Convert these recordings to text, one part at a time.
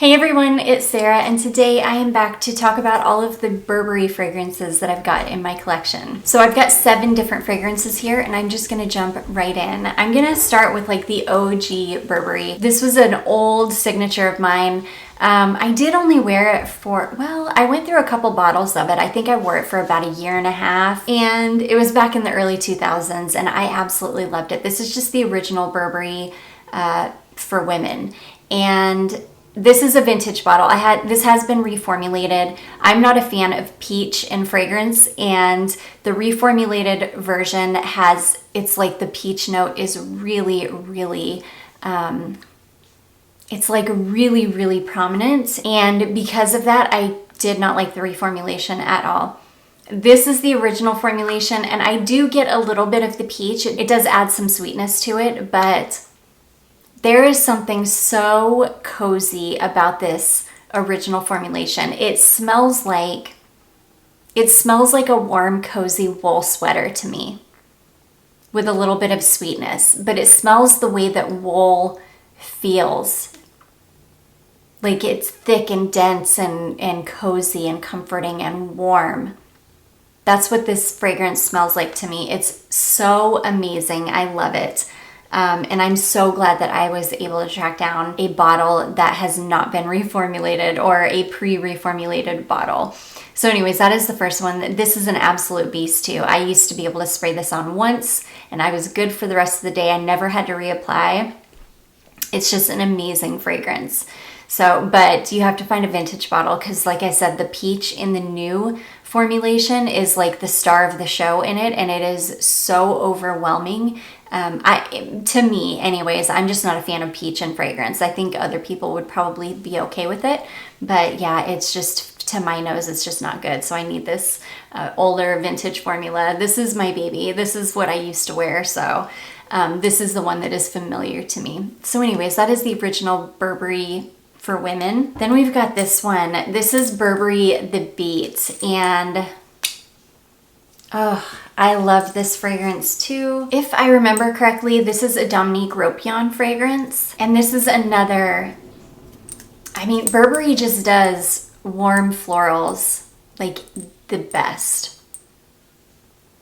Hey everyone, it's Sarah, and today I am back to talk about all of the Burberry fragrances that I've got in my collection. So I've got 7 different fragrances here, and I'm just gonna jump right in. I'm gonna start with like the OG Burberry. This was an old signature of mine. I did only wear it for, well, I went through a couple bottles of it. I think I wore it for about a year and a half, and it was back in the early 2000s, and I absolutely loved it. This is just the original Burberry for women, and this is a vintage bottle. This has been reformulated. I'm not a fan of peach in fragrance, and the reformulated version it's like the peach note is really, really, it's like really, really prominent. And because of that, I did not like the reformulation at all. This is the original formulation, and I do get a little bit of the peach. It does add some sweetness to it, but there is something so cozy about this original formulation. It smells like a warm, cozy wool sweater to me with a little bit of sweetness, but it smells the way that wool feels. Like it's thick and dense and cozy and comforting and warm. That's what this fragrance smells like to me. It's so amazing. I love it. And I'm so glad that I was able to track down a bottle that has not been reformulated or a pre-reformulated bottle. So anyways, that is the first one. This is an absolute beast too. I used to be able to spray this on once and I was good for the rest of the day. I never had to reapply. It's just an amazing fragrance. So, but you have to find a vintage bottle because like I said, the peach in the new formulation is like the star of the show in it, and it is so overwhelming. To me anyways, I'm just not a fan of peach in fragrance. I think other people would probably be okay with it, but yeah, it's just, to my nose, it's just not good. So I need this older vintage formula. This is my baby. This is what I used to wear, so this is the one that is familiar to me. So anyways, that is the original Burberry for women. Then we've got this one. This is Burberry The Beat, and oh, I love this fragrance too. If I remember correctly, this is a Dominique Ropion fragrance, and this is another, I mean, Burberry just does warm florals like the best.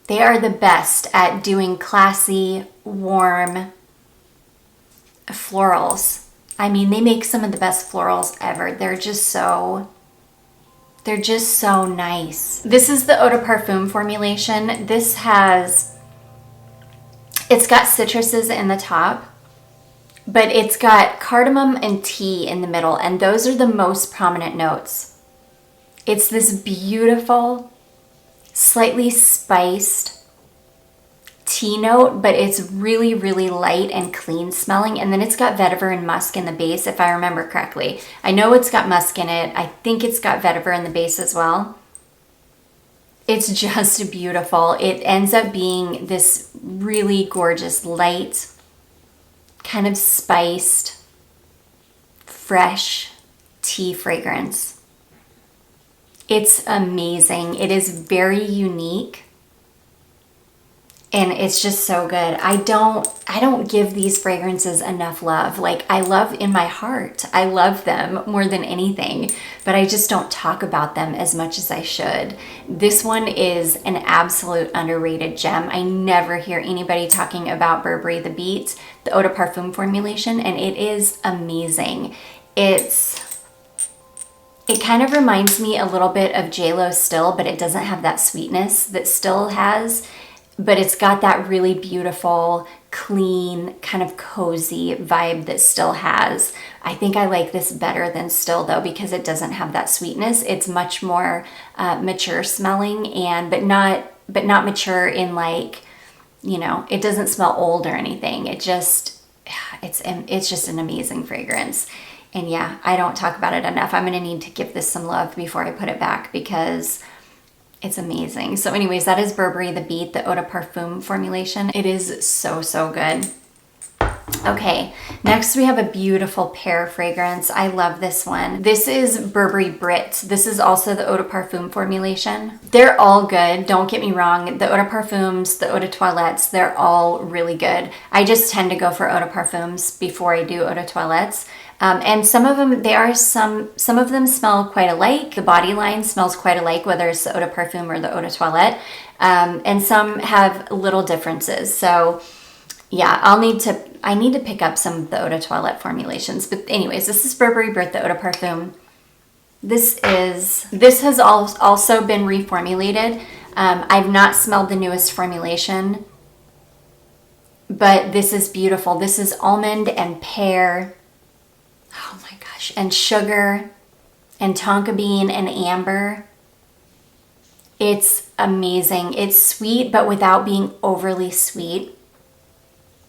They are the best at doing classy, warm florals. I mean, they make some of the best florals ever. They're just so nice. This is the Eau de Parfum formulation. It's got citruses in the top, but it's got cardamom and tea in the middle, and those are the most prominent notes. It's this beautiful, slightly spiced tea note, but it's really, really light and clean smelling. And then it's got vetiver and musk in the base, if I remember correctly. I know it's got musk in it. I think it's got vetiver in the base as well. It's just beautiful. It ends up being this really gorgeous, light, kind of spiced, fresh tea fragrance. It's amazing. It is very unique. And it's just so good. I don't give these fragrances enough love. Like, I love in my heart. I love them more than anything, but I just don't talk about them as much as I should. This one is an absolute underrated gem. I never hear anybody talking about Burberry The Beat, the Eau de Parfum formulation, and it is amazing. It kind of reminds me a little bit of JLo Still, but it doesn't have that sweetness that Still has. But it's got that really beautiful, clean, kind of cozy vibe that Still has. I think I like this better than Still though, because it doesn't have that sweetness. It's much more mature smelling, but not mature in like, you know, it doesn't smell old or anything. It's just an amazing fragrance. And yeah, I don't talk about it enough. I'm gonna need to give this some love before I put it back because it's amazing. So anyways, that is Burberry The Beat, the Eau de Parfum formulation. It is so, so good. Okay, next we have a beautiful pear fragrance. I love this one. This is Burberry Brit. This is also the Eau de Parfum formulation. They're all good, don't get me wrong. The Eau de Parfums, the Eau de Toilettes, they're all really good. I just tend to go for Eau de Parfums before I do Eau de Toilettes. And some of them, some of them smell quite alike. The body line smells quite alike, whether it's the eau de parfum or the eau de toilette. And some have little differences. So yeah, I need to pick up some of the eau de toilette formulations. But anyways, this is Burberry Brit, the eau de parfum. This has also been reformulated. I've not smelled the newest formulation, but this is beautiful. This is almond and pear. Oh my gosh. And sugar and tonka bean and amber. It's amazing. It's sweet, but without being overly sweet.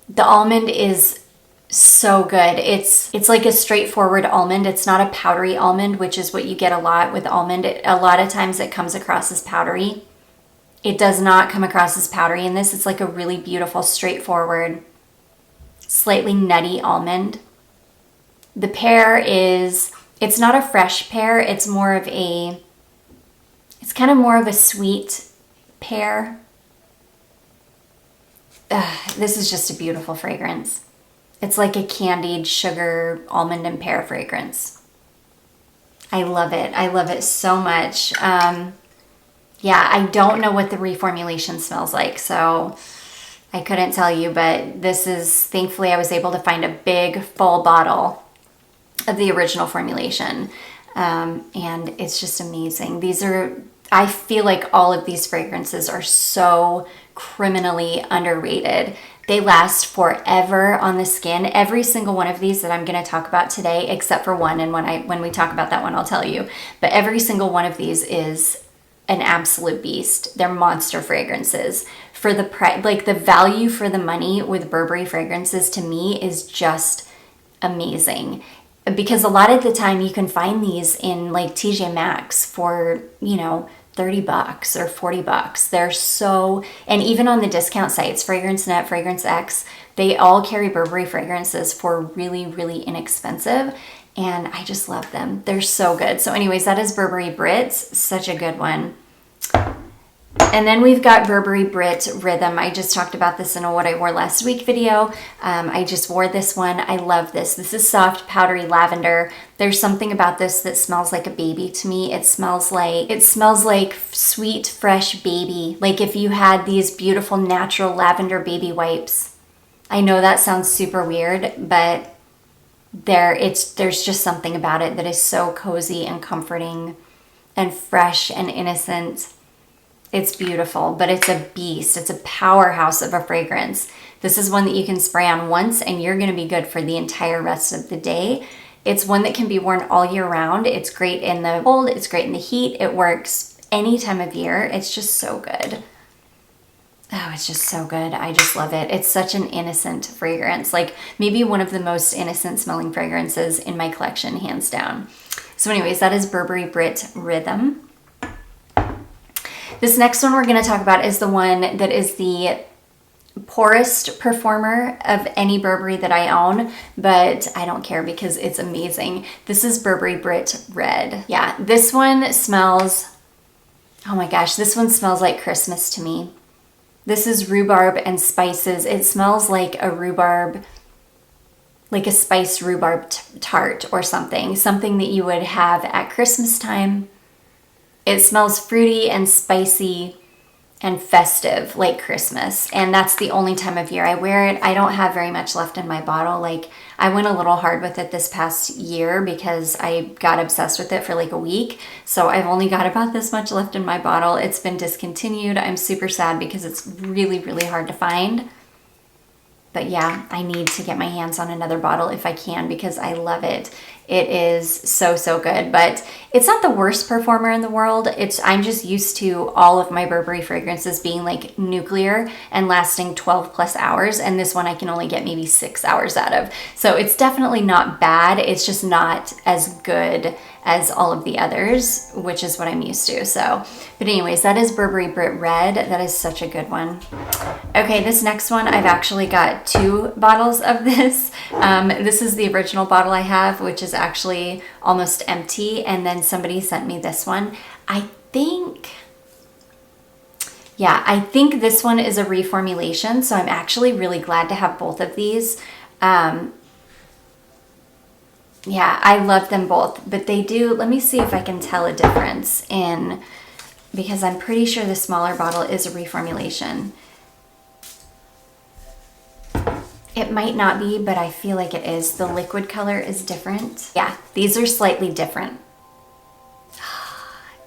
The almond is so good. It's like a straightforward almond. It's not a powdery almond, which is what you get a lot with almond. A lot of times it comes across as powdery. It does not come across as powdery in this. It's like a really beautiful, straightforward, slightly nutty almond. The pear it's not a fresh pear. It's kind of more of a sweet pear. This is just a beautiful fragrance. It's like a candied sugar, almond, and pear fragrance. I love it. I love it so much. Yeah, I don't know what the reformulation smells like, so I couldn't tell you, but thankfully I was able to find a big, full bottle of the original formulation. And it's just amazing. I feel like all of these fragrances are so criminally underrated. They last forever on the skin. Every single one of these that I'm going to talk about today, except for one, and when we talk about that one, I'll tell you. But every single one of these is an absolute beast. They're monster fragrances. For the price, like the value for the money with Burberry fragrances to me is just amazing. Because a lot of the time you can find these in like TJ Maxx for, $30 or $40. They're so, and even on the discount sites, Fragrance Net, Fragrance X, they all carry Burberry fragrances for really, really inexpensive. And I just love them. They're so good. So anyways, that is Burberry Brit. Such a good one. And then we've got Burberry Brit Rhythm. I just talked about this in a What I Wore Last Week video. I just wore this one. I love this. This is soft, powdery lavender. There's something about this that smells like a baby to me. It smells like sweet, fresh baby. Like if you had these beautiful natural lavender baby wipes. I know that sounds super weird, but there's just something about it that is so cozy and comforting and fresh and innocent. It's beautiful, but it's a beast. It's a powerhouse of a fragrance. This is one that you can spray on once and you're going to be good for the entire rest of the day. It's one that can be worn all year round. It's great in the cold. It's great in the heat. It works any time of year. It's just so good. Oh, it's just so good. I just love it. It's such an innocent fragrance. Like maybe one of the most innocent smelling fragrances in my collection, hands down. So anyways, that is Burberry Brit Rhythm. This next one we're going to talk about is the one that is the poorest performer of any Burberry that I own, but I don't care because it's amazing. This is Burberry Brit Red. Yeah, this one smells, oh my gosh, this one smells like Christmas to me. This is rhubarb and spices. It smells like a rhubarb, like a spiced rhubarb tart or something that you would have at Christmas time. It smells fruity and spicy and festive like Christmas. And that's the only time of year I wear it. I don't have very much left in my bottle. Like I went a little hard with it this past year because I got obsessed with it for like a week. So I've only got about this much left in my bottle. It's been discontinued. I'm super sad because it's really, really hard to find. But yeah, I need to get my hands on another bottle if I can because I love it. It is so, so good, but it's not the worst performer in the world. I'm just used to all of my Burberry fragrances being like nuclear and lasting 12 plus hours. And this one I can only get maybe 6 hours out of. So it's definitely not bad. It's just not as good as all of the others, which is what I'm used to. So, but anyways, that is Burberry Brit Red. That is such a good one. Okay, this next one, I've actually got 2 bottles of this. This is the original bottle I have, which is actually almost empty. And then somebody sent me this one. I think this one is a reformulation. So I'm actually really glad to have both of these. Yeah, I love them both, but they do, let me see if I can tell a difference in, because I'm pretty sure the smaller bottle is a reformulation. It might not be, but I feel like it is. The liquid color is different. Yeah, these are slightly different.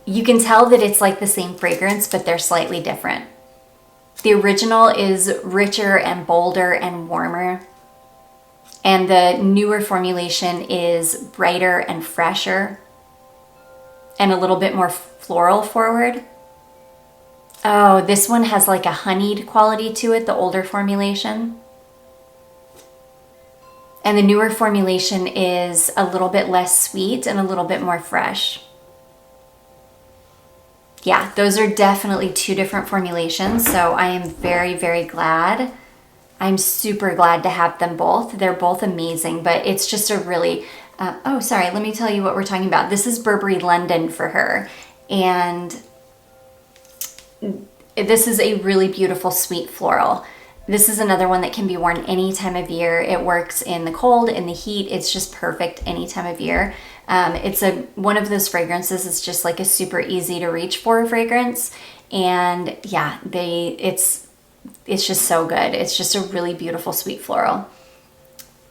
You can tell that it's like the same fragrance, but they're slightly different. The original is richer and bolder and warmer. And the newer formulation is brighter and fresher and a little bit more floral forward. Oh, this one has like a honeyed quality to it, the older formulation. And the newer formulation is a little bit less sweet and a little bit more fresh. Yeah, those are definitely two different formulations. So I am very, very glad. I'm super glad to have them both. They're both amazing, but it's just a really, oh, sorry, let me tell you what we're talking about. This is Burberry London for her. And this is a really beautiful sweet floral. This is another one that can be worn any time of year. It works in the cold, in the heat. It's just perfect any time of year. It's one of those fragrances. It's just like a super easy to reach for fragrance. And yeah, it's just so good. It's just a really beautiful sweet floral.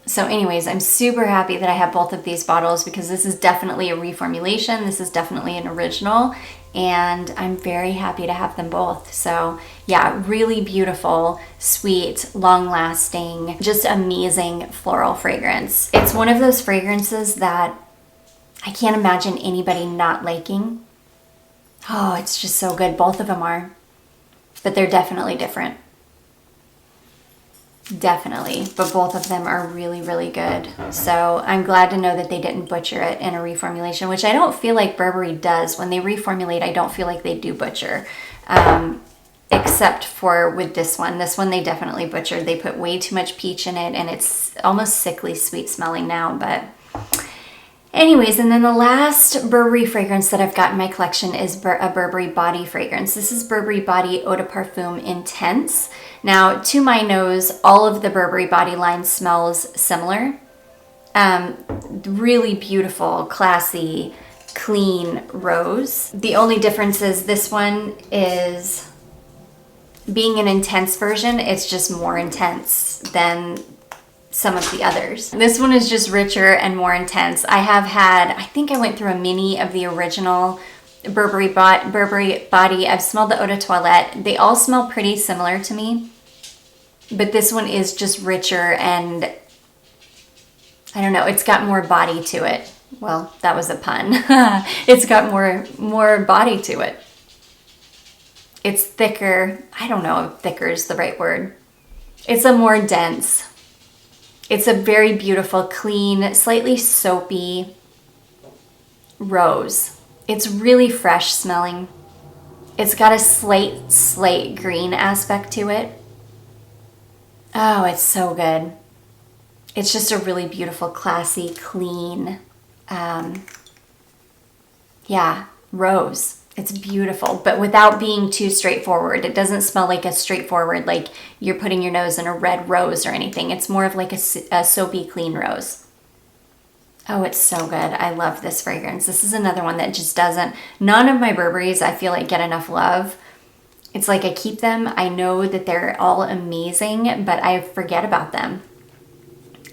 So anyways, I'm super happy that I have both of these bottles because this is definitely a reformulation. This is definitely an original, and I'm very happy to have them both. So yeah, really beautiful, sweet, long-lasting, just amazing floral fragrance. It's one of those fragrances that I can't imagine anybody not liking. Oh, it's just so good. Both of them are, but they're definitely different. Definitely, but both of them are really, really good. So I'm glad to know that they didn't butcher it in a reformulation, which I don't feel like Burberry does. When they reformulate, I don't feel like they do butcher, except for with this one. This one they definitely butchered. They put way too much peach in it, and it's almost sickly sweet smelling now, but anyways, and then the last Burberry fragrance that I've got in my collection is a Burberry body fragrance. This is Burberry Body Eau de Parfum Intense. Now, to my nose, all of the Burberry body line smells similar. Really beautiful, classy, clean rose. The only difference is this one is, being an intense version, it's just more intense than some of the others. This one is just richer and more intense. I think I went through a mini of the original Burberry Body. I've smelled the Eau de Toilette. They all smell pretty similar to me, but this one is just richer and I don't know, it's got more body to it. Well, that was a pun. It's got more body to it. It's thicker. I don't know if thicker is the right word. It's a more dense. It's a very beautiful, clean, slightly soapy rose. It's really fresh smelling. It's got a slight green aspect to it. Oh, it's so good. It's just a really beautiful, classy, clean, rose. It's beautiful, but without being too straightforward. It doesn't smell like a straightforward, like you're putting your nose in a red rose or anything. It's more of like a soapy, clean rose. Oh, it's so good. I love this fragrance. This is another one that just doesn't, none of my Burberrys I feel like get enough love. It's like I keep them. I know that they're all amazing, but I forget about them.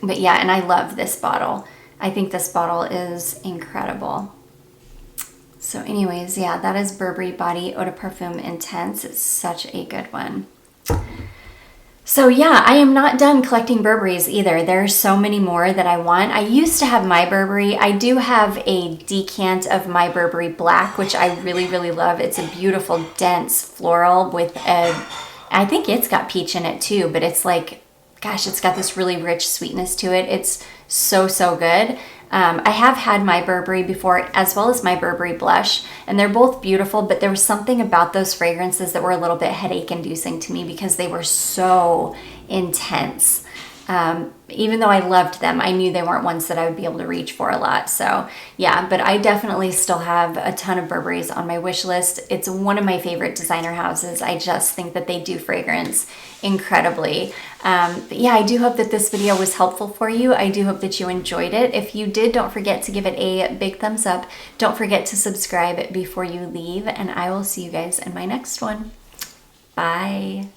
But yeah, and I love this bottle. I think this bottle is incredible. So anyways, yeah, that is Burberry Body Eau de Parfum Intense. It's such a good one. So yeah, I am not done collecting Burberrys either. There are so many more that I want. I used to have My Burberry. I do have a decant of My Burberry Black, which I really, really love. It's a beautiful, dense floral with I think it's got peach in it too, but it's like, gosh, it's got this really rich sweetness to it. It's so, so good. I have had My Burberry before, as well as My Burberry Blush, and they're both beautiful, but there was something about those fragrances that were a little bit headache inducing to me because they were so intense. Even though I loved them, I knew they weren't ones that I would be able to reach for a lot. So yeah, but I definitely still have a ton of Burberry's on my wish list. It's one of my favorite designer houses. I just think that they do fragrance incredibly. But yeah, I do hope that this video was helpful for you. I do hope that you enjoyed it. If you did, don't forget to give it a big thumbs up. Don't forget to subscribe before you leave, and I will see you guys in my next one. Bye.